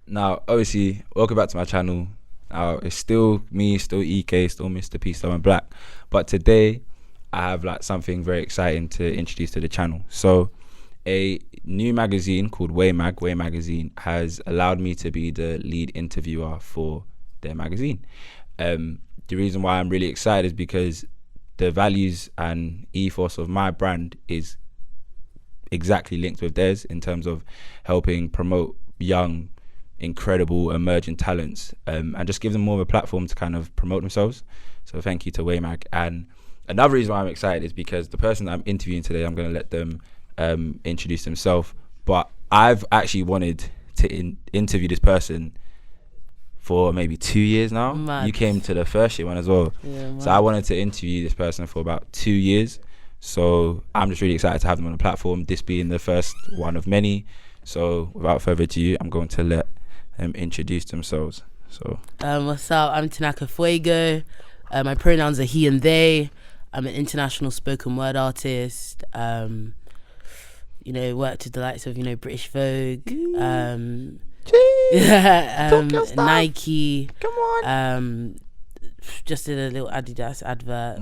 Now, obviously, welcome back to my channel. Now, it's still me, still EK, still Mr. P, still Black. But today, I have like something very exciting to introduce to the channel. So, a new magazine called WAYE magazine has allowed me to be the lead interviewer for their magazine. The reason why I'm really excited is because the values and ethos of my brand is exactly linked with theirs in terms of helping promote young, incredible emerging talents, and just give them more of a platform to kind of promote themselves. So thank you to WAYE. And another reason why I'm excited is because the person that I'm interviewing today, I'm going to let them introduce themselves, but I've actually wanted to interview this person for maybe 2 years now. Mad. You came to the first year one as well. Yeah, so I wanted to interview this person for about 2 years. So I'm just really excited to have them on the platform, this being the first one of many. So without further ado, I'm going to let them introduce themselves. So what's up? I'm Tanaka Fuego. My pronouns are he and they. I'm an international spoken word artist. Worked with the likes of British Vogue, Nike. Come on. Just did a little Adidas advert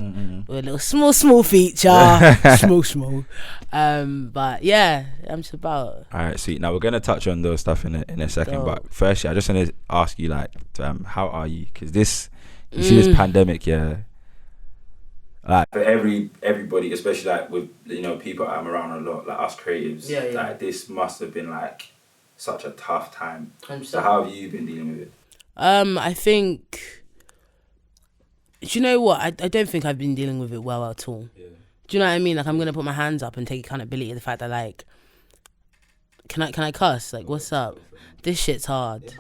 with a little small feature, small. But yeah, I'm just about. All right, sweet. Now we're gonna touch on those stuff in a second, but firstly, I just want to ask you, like, how are you? Because you see this pandemic, yeah. Like for everybody, especially like with people I'm around a lot, like us creatives, like this must have been like such a tough time. 100%. So how have you been dealing with it? I think. Do you know what? I don't think I've been dealing with it well at all. Yeah. Do you know what I mean? Like, I'm gonna put my hands up and take accountability of the fact that, like, can I cuss? Like, what's up? This shit's hard. Do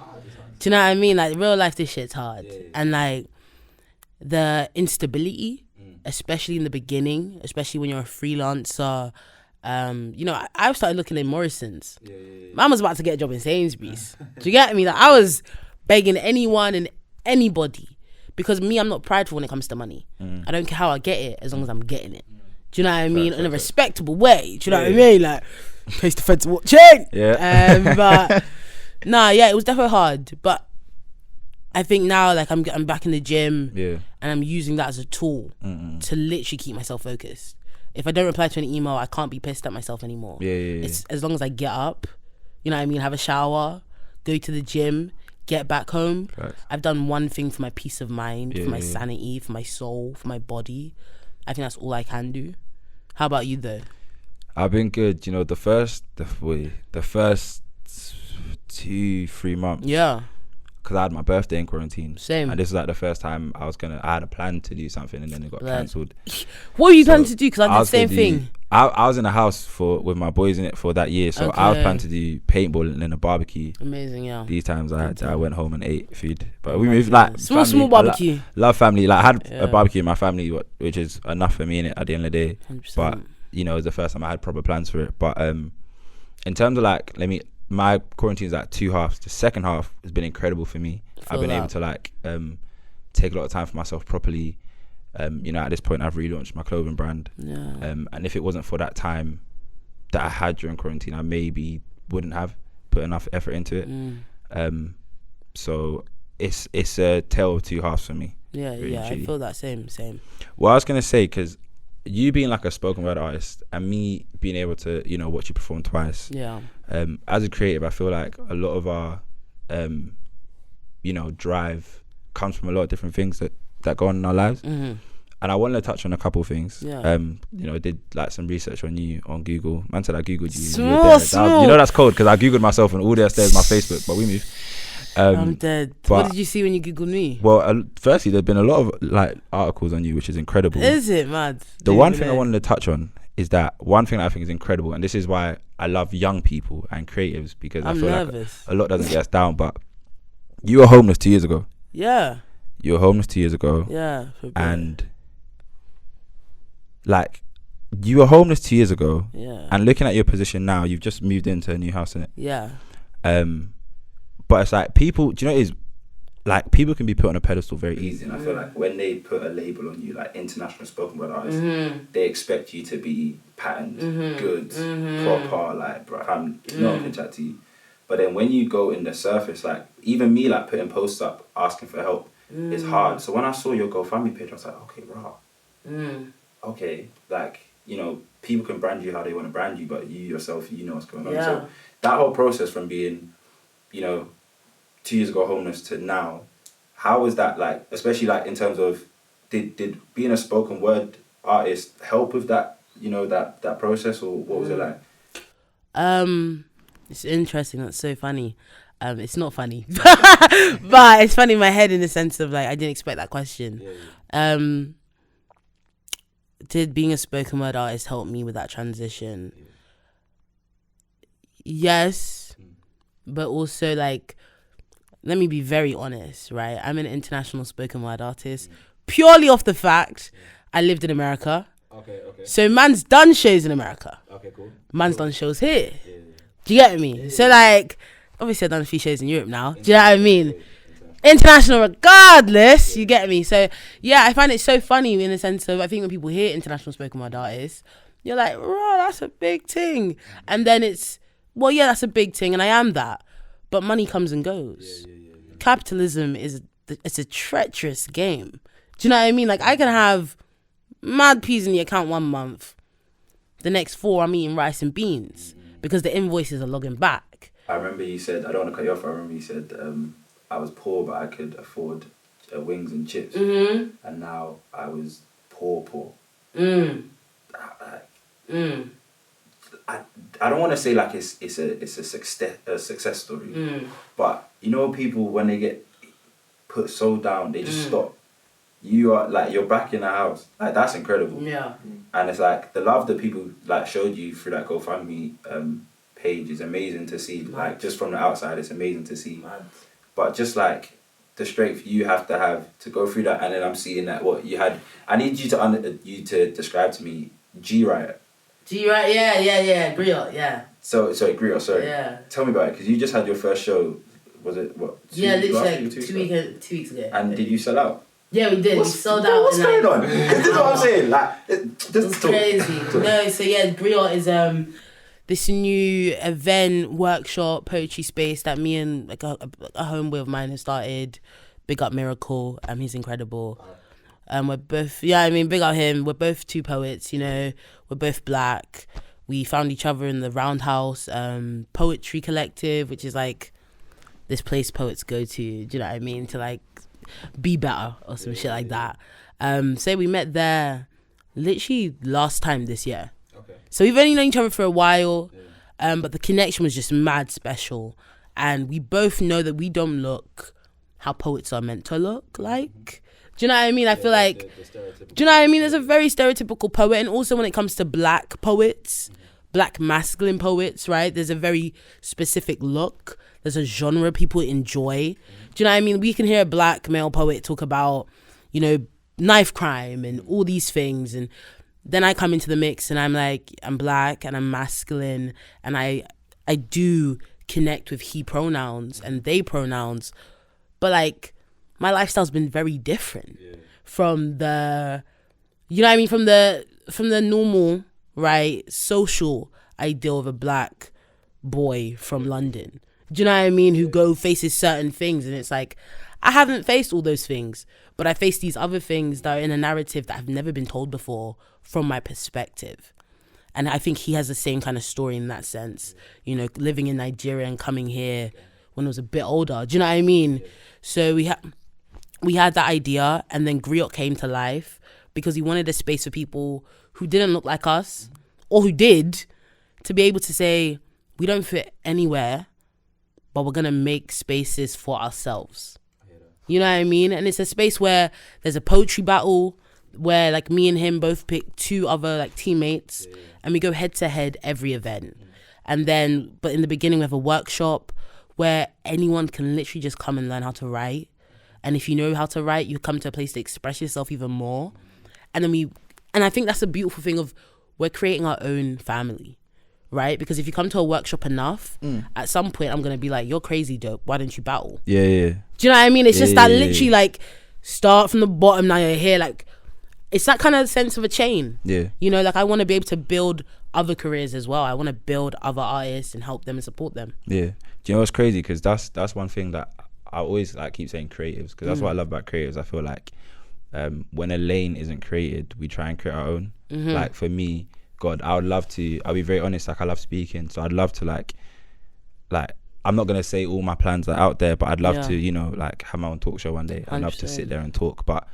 you know what I mean? Like, real life, this shit's hard. Yeah. And like the instability, especially in the beginning, especially when you're a freelancer. I started looking at Morrison's. Man was about to get a job in Sainsbury's. Do you get me? Like, I was begging anyone and anybody. Because me, I'm not prideful when it comes to money. I don't care how I get it, as long as I'm getting it. Do you know what I mean? In a respectable way. Do you know what I mean? Like, face to fence watching. Yeah. But it was definitely hard. But I think now, like, I'm back in the gym, and I'm using that as a tool to literally keep myself focused. If I don't reply to an email, I can't be pissed at myself anymore. It's as long as I get up, you know what I mean, have a shower, go to the gym, get back home. Right. I've done one thing for my peace of mind, for my sanity, for my soul, for my body. I think that's all I can do. How about you though? I've been good. The first 2-3 months. Yeah. Because I had my birthday in quarantine. Same. And this is like the first time I had a plan to do something and then it got cancelled. What were you planning to do? Because I did the same thing. I was in a house with my boys in it for that year. So I was planning to do paintball and then a barbecue. Amazing, yeah. These times I went home and ate food. But we moved like small barbecue. Love family. Like I had a barbecue in my family, which is enough for me in it at the end of the day. 100%. But it was the first time I had proper plans for it. But in terms of like, my quarantine is like 2 halves. The second half has been incredible for me. I've been able to like take a lot of time for myself properly. At this point I've relaunched my clothing brand. Yeah. And if it wasn't for that time that I had during quarantine, I maybe wouldn't have put enough effort into it. So it's a tale of 2 halves for me. Yeah, really, I feel that same. Well, I was gonna say, because you being like a spoken word artist and me being able to watch you perform twice, as a creative, I feel like a lot of our drive comes from a lot of different things that go on in our lives. And I wanted to touch on a couple of things. Did like some research on you on Google. Man said I googled you. Small. That's cold because I googled myself and all there's my Facebook, but we moved. I'm dead. What did you see when you googled me? Well, firstly, there's been a lot of like articles on you, which is incredible. Is it mad? The one thing I wanted to touch on is that one thing that I think is incredible, and this is why I love young people and creatives, because I feel nervous. Like a lot doesn't get us down. But you were homeless 2 years ago. Yeah. You were homeless 2 years ago. Yeah. And like, you were homeless 2 years ago. Yeah. And looking at your position now, you've just moved into a new house, innit? Yeah. But it's like people, do you know what it is? Like, people can be put on a pedestal very easy, and I feel like when they put a label on you, like international spoken word artist, they expect you to be patterned, good, proper, like, bro, you know, I can chat to you. But then when you go in the surface, like even me, like putting posts up asking for help, it's hard. So when I saw your GoFundMe page, I was like, okay, raw. Okay, like, you know, people can brand you how they want to brand you, but you yourself, you know what's going on. Yeah. So that whole process from being, you know, 2 years ago homeless to now, how was that like, especially like in terms of, did being a spoken word artist help with that, you know, that process, or what was it like? It's interesting. That's so funny. It's not funny, but it's funny in my head in the sense of like I didn't expect that question. Did being a spoken word artist help me with that transition? Yes, but also like, let me be very honest, right? I'm an international spoken word artist purely off the fact I lived in America. Okay. So man's done shows in America. Okay, cool. Man's done shows here. Do you get me? So like, obviously I've done a few shows in Europe now. Do you know what I mean? International regardless, you get me? So yeah, I find it so funny in the sense of, I think when people hear international spoken word artists, you're like, right, that's a big thing. And then it's, well, yeah, that's a big thing, and I am that. But money comes and goes. Capitalism it's a treacherous game. Do you know what I mean? Like, I can have mad peas in the account 1 month. The next 4, I'm eating rice and beans because the invoices are logging back. I remember you said, I don't want to cut you off, I remember you said, I was poor, but I could afford wings and chips. And now I was poor. I don't want to say like it's a success story, but you know, people when they get put so down, they just stop. You are like, you're back in the house, like that's incredible. And it's like the love that people like showed you through that GoFundMe page is amazing to see. Like just from the outside, it's amazing to see. But just like the strength you have to go through that, and then I'm seeing that what you had. I need you to describe to me G-Riot. G-Riot, yeah, Griot, yeah. Sorry, Griot, sorry. Yeah. Tell me about it, because you just had your first show. Was it what? Literally like 2 weeks ago. And did you sell out? Yeah, we did. We sold out. What's going on? This is what I'm saying. Like, it's crazy. No, so yeah, Griot is this new event, workshop, poetry space that me and like a homeboy of mine has started. Big up Miracle. He's incredible. We're both, big up him. We're both 2 poets, you know. We're both black. We found each other in the Roundhouse Poetry Collective, which is like this place poets go to, do you know what I mean? To like be better or some shit like that. So we met there literally last time this year. So we've only known each other for a while, but the connection was just mad special. And we both know that we don't look how poets are meant to look like. Do you know what I mean? I feel like, do you know what I mean? There's a very stereotypical poet. And also when it comes to black poets, black masculine poets, right? There's a very specific look. There's a genre people enjoy. Do you know what I mean? We can hear a black male poet talk about, you know, knife crime and all these things. And then I come into the mix and I'm like, I'm black and I'm masculine. And I do connect with he pronouns and they pronouns. But like, my lifestyle's been very different from the, you know what I mean? From the normal, right, social ideal of a black boy from London. Do you know what I mean? Who faces certain things. And it's like, I haven't faced all those things, but I faced these other things that are in a narrative that have never been told before from my perspective. And I think he has the same kind of story in that sense. You know, living in Nigeria and coming here when I was a bit older. Do you know what I mean? So we had that idea, and then Griot came to life because he wanted a space for people who didn't look like us, or who did, to be able to say, we don't fit anywhere, but we're going to make spaces for ourselves. You know what I mean? And it's a space where there's a poetry battle, where like me and him both pick 2 other like teammates, and we go head to head every event. And then, but in the beginning we have a workshop where anyone can literally just come and learn how to write. And if you know how to write, you come to a place to express yourself even more. And then I think that's a beautiful thing of, we're creating our own family, right? Because if you come to a workshop enough, at some point I'm going to be like, you're crazy dope. Why don't you battle? Yeah. Do you know what I mean? It's just that literally like, start from the bottom, now you're here. Like, it's that kind of sense of a chain. Yeah. You know, like I want to be able to build other careers as well. I want to build other artists and help them and support them. Yeah. Do you know what's crazy? Because that's one thing that I always like keep saying creatives, because that's what I love about creatives. I feel like when a lane isn't created, we try and create our own. Like for me, God, I'll be very honest, like I love speaking, so I'd love to like I'm not gonna say all my plans are out there, but I'd love to, you know, like have my own talk show one day. I'd love to sit there and talk, but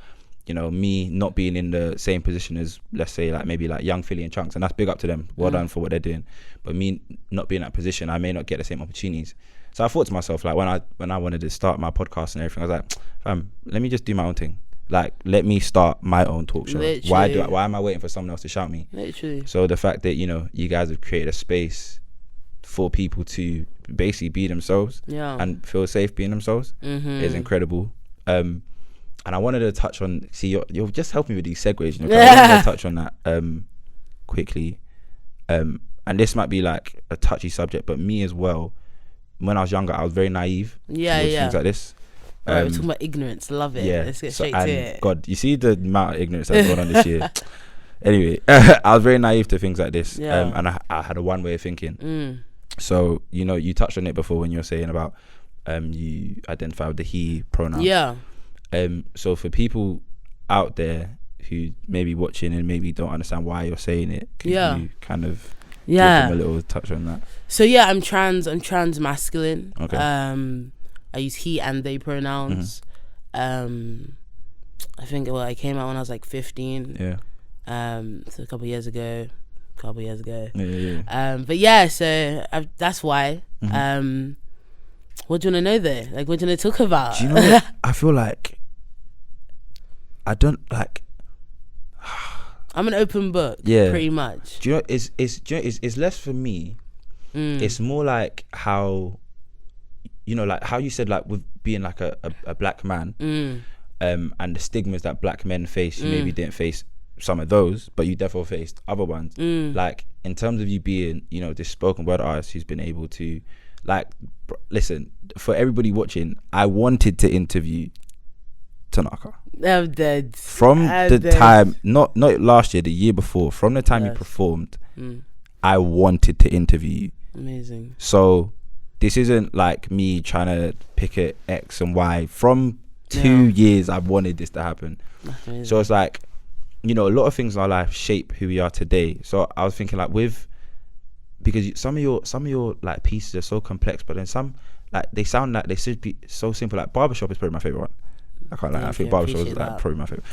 you know, me not being in the same position as, let's say, like maybe like Young Philly and Chunks, and that's big up to them, well done for what they're doing, but me not being in that position, I may not get the same opportunities. So I thought to myself, like when I wanted to start my podcast and everything, I was like, fam, let me just do my own thing. Like, let me start my own talk show. Literally. Why am I waiting for someone else to shout me? Literally. So the fact that, you know, you guys have created a space for people to basically be themselves and feel safe being themselves is incredible. And I wanted to touch on, you're just helping me with these segues, you know, 'cause I wanted to touch on that quickly. And this might be like a touchy subject, but me as well, when I was younger, I was very naive towards things like this. Right, we're talking about ignorance. Love it. Yeah. Let's get straight to it. God, you see the amount of ignorance that's gone on this year. Anyway, I was very naive to things like this. And I had a one way of thinking. So, you know, you touched on it before when you were saying about you identify with the he pronoun. Yeah. So for people out there who may be watching and maybe don't understand why you're saying it, can you kind of give them a little touch on that? So yeah, I'm trans masculine. Okay. I use he and they pronouns. I think I came out when I was like 15. Yeah. So a couple years ago. Yeah. But yeah, so that's why. What do you want to know there? Like, what do you want to talk about? Do you know what? I feel like I don't like. I'm an open book. Yeah. Pretty much. Do you know? It's less for me. It's more like how, you know, like how you said, like with being like a black man, and the stigmas that black men face. You maybe didn't face some of those, but you definitely faced other ones. Like in terms of you being, you know, this spoken word artist who's been able to, like, listen, for everybody watching, I wanted to interview Tanaka. I'm dead. From time, not last year, the year before, from the time you performed, I wanted to interview you. Amazing. So this isn't like me trying to pick a X and Y. From 2 years, I've wanted this to happen. So it's like, you know, a lot of things in our life shape who we are today. So I was thinking, like, because some of your like pieces are so complex, but then some, like, they sound like they should be so simple. Like Barbershop is probably my favorite one. I can't lie. I think Barbershop is like probably my favorite.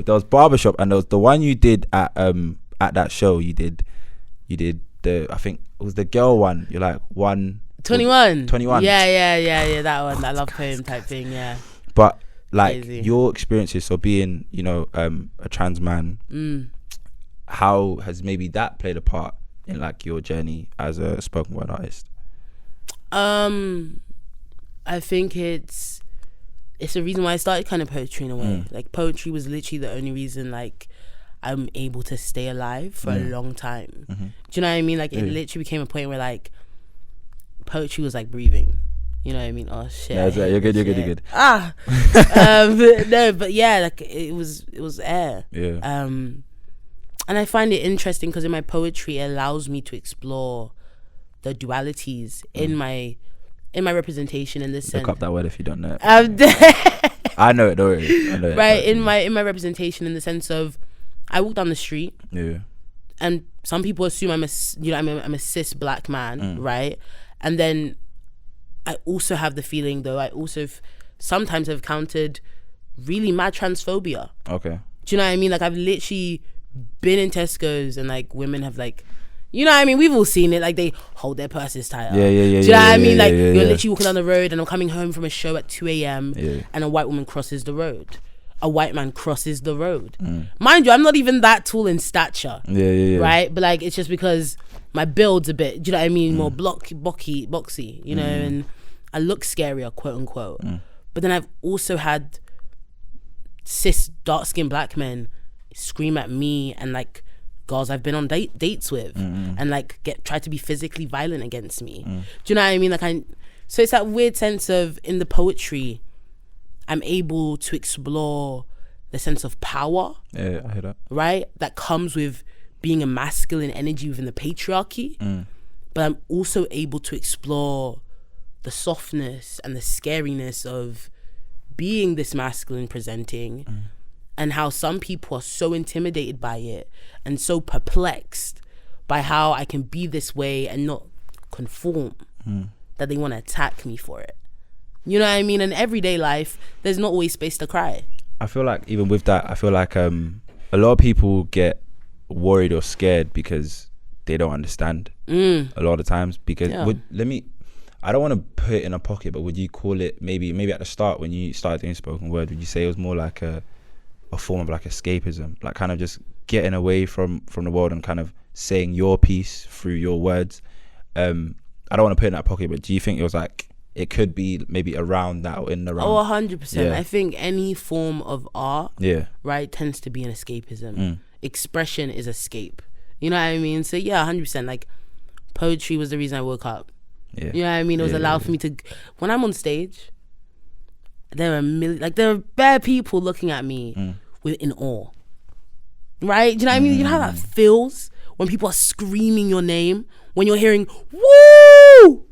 There was Barbershop, and there was the one you did at that show. You did the, I think it was the girl one. You're like 21. Yeah. That one, that love poem type thing. Yeah. But like Crazy. Your experiences, so being, you know, a trans man, how has maybe that played a part in like your journey as a spoken word artist? I think it's the reason why I started kind of poetry in a way. Like poetry was literally the only reason like I'm able to stay alive for a long time. Do you know what I mean? Like it literally became a point where like poetry was like breathing. You know what I mean? Oh shit. Yeah, you're good. But yeah, like it was air. Yeah. And I find it interesting because in my poetry it allows me to explore the dualities in my representation in this sense. Look up that word if you don't know it. I know it, don't worry. I know it. Right, in my representation in the sense of I walk down the street, and some people assume I'm a cis black man, right? And then I also have the feeling, though, I also sometimes have encountered really mad transphobia. Okay. Do you know what I mean? Like I've literally been in Tesco's and like women have like, you know what I mean? We've all seen it. Like they hold their purses tighter. Yeah. Do you know what I mean? Like you're literally walking down the road and I'm coming home from a show at 2 a.m. and a white woman crosses the road. A white man crosses the road. Mind you, I'm not even that tall in stature. Right? But like it's just because my build's a bit, do you know what I mean? More boxy, you know, and I look scarier, quote unquote. But then I've also had cis dark-skinned black men scream at me and like girls I've been on dates with and like try to be physically violent against me. Do you know what I mean? Like so it's that weird sense of in the poetry I'm able to explore the sense of power. Yeah, I hear that. Right? That comes with being a masculine energy within the patriarchy, but I'm also able to explore the softness and the scariness of being this masculine presenting, and how some people are so intimidated by it and so perplexed by how I can be this way and not conform, that they want to attack me for it. You know what I mean? In everyday life, there's not always space to cry. I feel like even with that, I feel like a lot of people get worried or scared because they don't understand a lot of times. Because I don't want to put it in a pocket, but would you call it maybe at the start when you started doing spoken word, would you say it was more like a form of like escapism, like kind of just getting away from the world and kind of saying your piece through your words? I don't want to put it in that pocket, but do you think it was like, it could be maybe around that or in the around? 100%. Yeah. I think any form of art, right, tends to be an escapism. Expression is escape. You know what I mean? So yeah, 100%. Like, poetry was the reason I woke up. You know what I mean? It was allowed for me to, when I'm on stage, there are bare people looking at me in awe. Right? Do you know what I mean? You know how that feels when people are screaming your name, when you're hearing woo?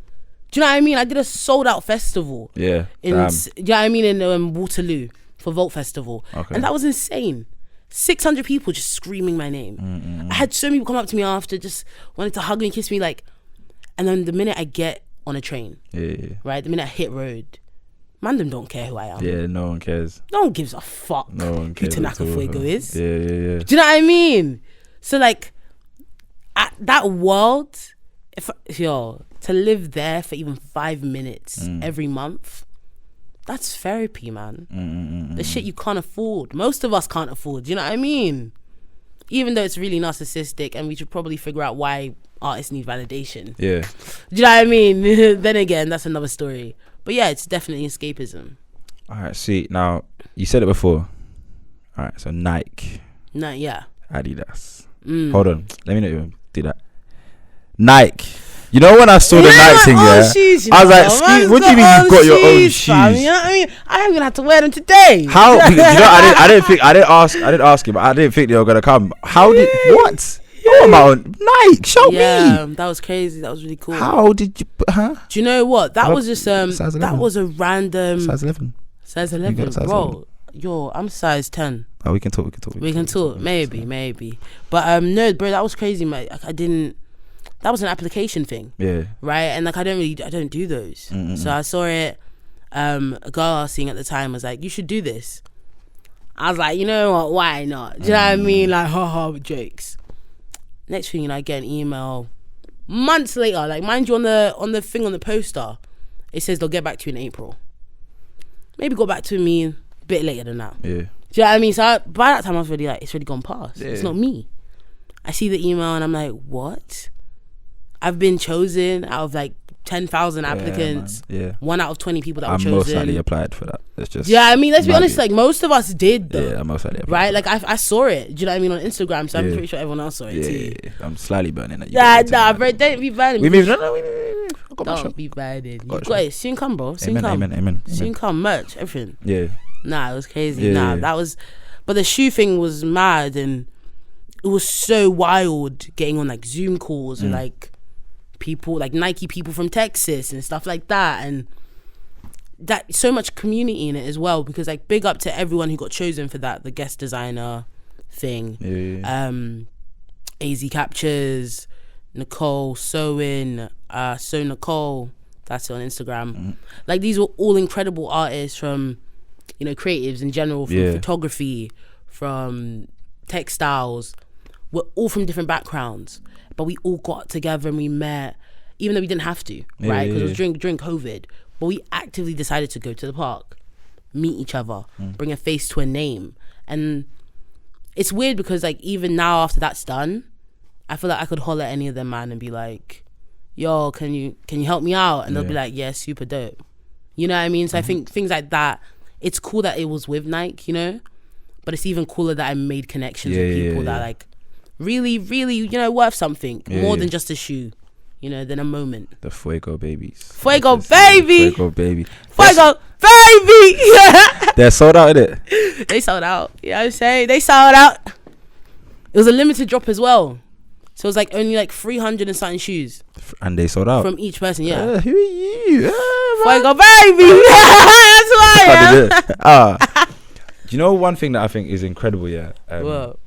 Do you know what I mean? I did a sold out festival. Do you know what I mean? In Waterloo for Vault Festival. And that was insane. 600 people just screaming my name. I had so many people come up to me after, just wanted to hug me and kiss me, like, and then the minute I get on a train, right, the minute I hit road, man, them don't care who I am. Yeah, no one cares. No one gives a fuck no one cares who Tanaka Fuego is. Yeah. Do you know what I mean? So like, at that world, to live there for even 5 minutes every month, that's therapy, man. The shit you can't afford. Most of us can't afford. Do you know what I mean? Even though it's really narcissistic, and we should probably figure out why artists need validation. Yeah. Do you know what I mean? Then again, that's another story. But yeah, it's definitely escapism. All right, see, now, you said it before. All right, so Nike. Yeah. Adidas. Hold on. Let me not do that. Nike. You know when I saw the Nike thing, I was like, "Excuse, what do you mean you got your own shoes?" Fam, you know what I mean? I am gonna have to wear them today. How? You know, I didn't ask you, but I didn't think they were gonna come. How did what? Oh my own Nike, show me. Yeah, that was crazy. That was really cool. How did you? Do you know what? That was just that was a random size 11. Size 11, bro. Yo, I'm size 10. Oh, we can talk. We can talk. Maybe. But no, bro, that was crazy, mate. I didn't. That was an application thing. Yeah. Right? And like I don't do those. So I saw it, a girl I was seeing at the time was like, you should do this. I was like, you know what, why not? Do you know what I mean? Like, haha, jokes. Next thing, you know, I get an email months later, like mind you, on the thing on the poster, it says they'll get back to you in April. Maybe got back to me a bit later than that. Yeah. Do you know what I mean? So by that time I was already like, it's already gone past. Yeah. It's not me. I see the email and I'm like, what? I've been chosen out of like 10,000 applicants. Yeah. 1 out of 20 people that were chosen. I most likely applied for that. It's just I mean, let's be honest, like most of us did though. Yeah, I most likely applied. Right? Like I saw it. Do you know what I mean, on Instagram? So I'm pretty sure everyone else saw it too. Yeah. I'm slightly burning it. Nah, bro, don't be burning. We don't be burning. You got it. Soon come, bro. Soon come. Amen. Soon come. Merch, everything. Yeah. Nah, it was crazy. That was. But the shoe thing was mad, and it was so wild getting on like Zoom calls with like people, like Nike people from Texas and stuff like that, and that so much community in it as well, because like big up to everyone who got chosen for that, the guest designer thing. AZ Captures, Nicole Sewin, So Nicole, that's it on Instagram. Like these were all incredible artists from, you know, creatives in general, from photography, from textiles. We're all from different backgrounds, but we all got together and we met, even though we didn't have to, right? Because it was during COVID, but we actively decided to go to the park, meet each other, bring a face to a name. And it's weird because like even now after that's done, I feel like I could holler at any of them, man, and be like, yo, can you help me out? And they'll be like, yeah, super dope. You know what I mean? So I think things like that, it's cool that it was with Nike, you know, but it's even cooler that I made connections with people that like really, really, you know, worth something more than just a shoe, you know, than a moment. The Fuego babies. Fuego baby. Fuego baby. Fuego baby. They're sold out, innit? They sold out. You know what I'm saying? They sold out. It was a limited drop as well. So it was like only like 300 and something shoes. And they sold out. From each person, yeah. Who are you? Fuego, baby! That's who I am. Do you know one thing that I think is incredible, yeah? What?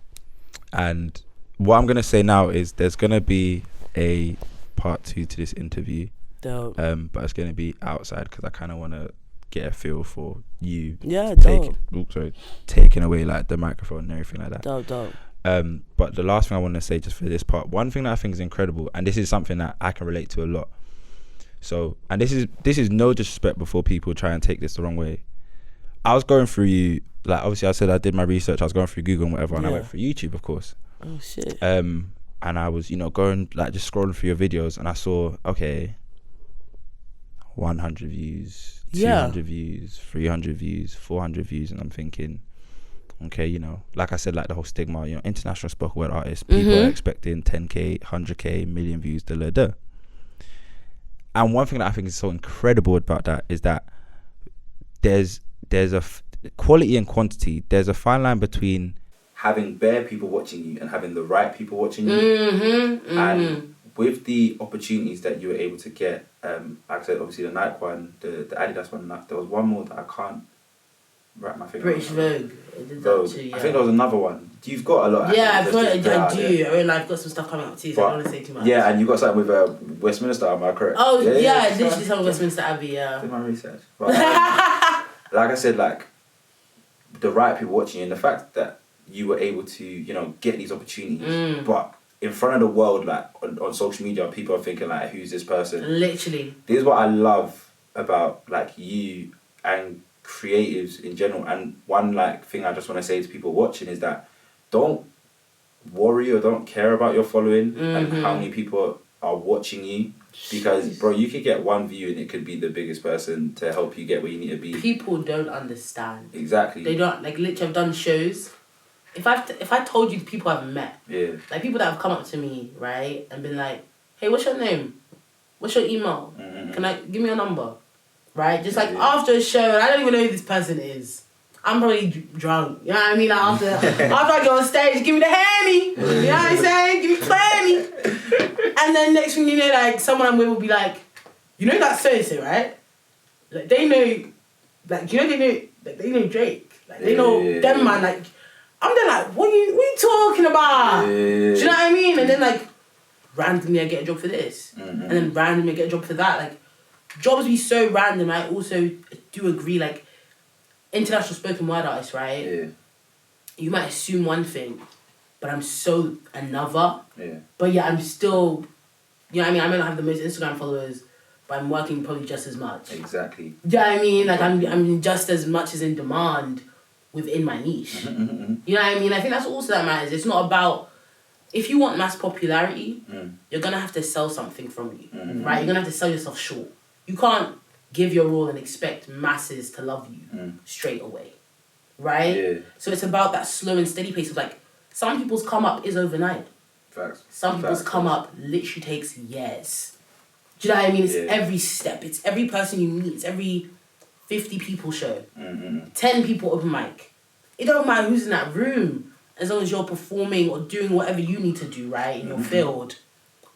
And what I'm going to say now is there's going to be a part 2 to this interview. Dope. But it's going to be outside because I kind of want to get a feel for you. Yeah, dope. Taking away like the microphone and everything like that. Dope. But the last thing I want to say just for this part, one thing that I think is incredible, and this is something that I can relate to a lot. So, and this is no disrespect before people try and take this the wrong way. I was going through you, like obviously I said I did my research, I was going through Google and whatever, and I went through YouTube, of course. Oh shit. And I was, going like just scrolling through your videos, and I saw 100 views, 200 views, 300 views, 400 views, and I'm thinking, okay, like I said, like the whole stigma, international spoken word artists, people are expecting 10k, 100k, million views, da. And one thing that I think is so incredible about that is that there's a quality and quantity. There's a fine line between having bare people watching you and having the right people watching you. And with the opportunities that you were able to get, like I said, obviously the Nike one, the Adidas one, there was one more that I can't wrap my finger British on. Vogue. I did that too, yeah. I think there was another one. You've got a lot. Yeah, I do. I mean, I've got some stuff coming up too, so I don't want to say too much. Yeah, and you got something with Westminster, am I correct? Oh, yeah, literally some Westminster Abbey, yeah. Did my research. But, like I said, like, the right people watching you, and the fact that you were able to, get these opportunities, but in front of the world, like, on social media, people are thinking, like, who's this person? Literally. This is what I love about, like, you and creatives in general. And one, like, thing I just want to say to people watching is that don't worry or don't care about your following and how many people are watching you, because bro, you could get one view and it could be the biggest person to help you get where you need to be. People don't understand. Exactly. They don't, like, literally I've done shows. If I told you the people I've met, like people that have come up to me, right, and been like, hey, what's your name? What's your email? Can I give me your number? Right? Just like after a show, and I don't even know who this person is. I'm probably drunk. You know what I mean? Like after I get on stage, give me the Henny. You know what I'm saying? Give me plenty. And then next thing you know, like someone I'm with will be like, you know that so-and-so, right? Like they know, like they know Drake. Like they know them, man. Like I'm there like, what you talking about? Do you know what I mean? And then like randomly I get a job for this, and then randomly I get a job for that. Like jobs be so random. I also do agree, like international spoken word artists, right? Yeah. You might assume one thing, but I'm so another. Yeah. But yeah, I'm still, you know what I mean? I may not have the most Instagram followers, but I'm working probably just as much. Exactly. Yeah, you know I mean? Like I'm just as much as in demand within my niche. You know what I mean? I think that's also that matters. It's not about, if you want mass popularity, you're gonna have to sell something from you, right? You're gonna have to sell yourself short. You can't give your all and expect masses to love you straight away, right? Yeah. So it's about that slow and steady pace of like, some people's come up is overnight. Facts. Some people's come up literally takes years. Do you know what I mean? It's every step. It's every person you meet. It's every 50 people show. 10 people open mic. It don't matter who's in that room, as long as you're performing or doing whatever you need to do, right, in your field,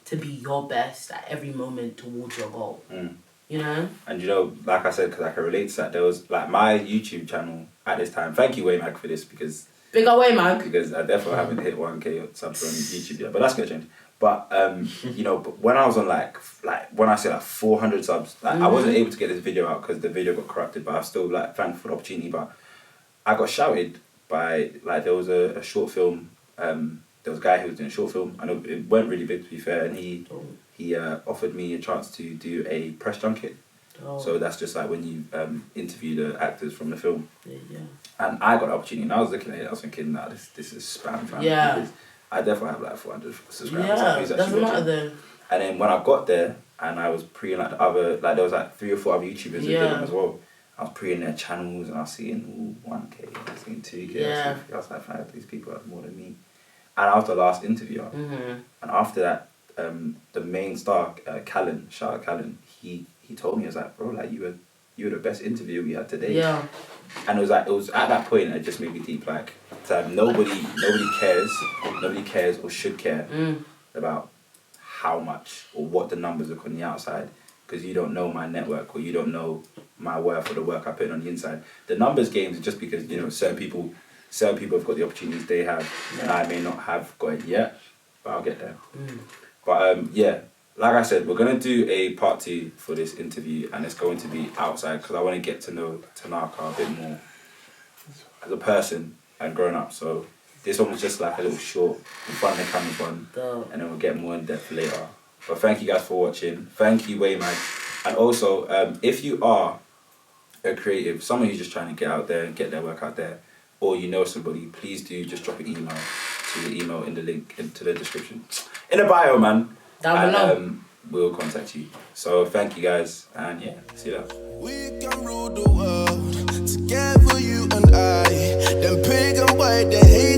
to be your best at every moment towards your goal. You know? And like I said, because I can relate to that, there was like my YouTube channel at this time. Thank you, WAYE for this, because big up WAYE, because I definitely haven't hit 1k subs on YouTube yet, but that's gonna change. But but when I was on like when I say like 400 subs, like I wasn't able to get this video out because the video got corrupted, but I was still like thankful for the opportunity. But I got shouted by, like, there was a short film. There was a guy who was doing a short film. I know it went really big, to be fair, and he offered me a chance to do a press junket. So that's just like when you interview the actors from the film. Yeah. And I got the opportunity, and I was looking at it, I was thinking, nah, this is spam, fam. Yeah. I definitely have like 400 subscribers. Yeah, doesn't matter though. And then when I got there, and I was pre-ing like the other, like there was like 3 or 4 other YouTubers who did them as well. I was pre-ing their channels, and I was seeing 1k, I was seeing 2k, I was like, 5, these people have more than me. And I was the last interviewer. And after that, the main star, Callan, shout out Callan, he told me, he was like, bro, like you were the best interview we had today. Yeah. And it was at that point it just made me deep, like, time, nobody cares or should care about how much or what the numbers look on the outside, because you don't know my network or you don't know my worth or the work I put in on the inside. The numbers games are just because, you know, certain people have got the opportunities they have, and I may not have got it yet, but I'll get there. But yeah, like I said, we're gonna do a part 2 for this interview, and it's going to be outside because I want to get to know Tanaka a bit more as a person and growing up. So this one was just like a little short in front of the camera one, and then we'll get more in depth later. But thank you guys for watching. Thank you, WAYE man. And also, if you are a creative, someone who's just trying to get out there and get their work out there, or you know somebody, please do just drop an email to the email in the link into the description, in the bio, man. Down below. And we'll contact you. So thank you guys, and yeah, see you later. We can rule the world together, you and I. Them pig and white, they hate.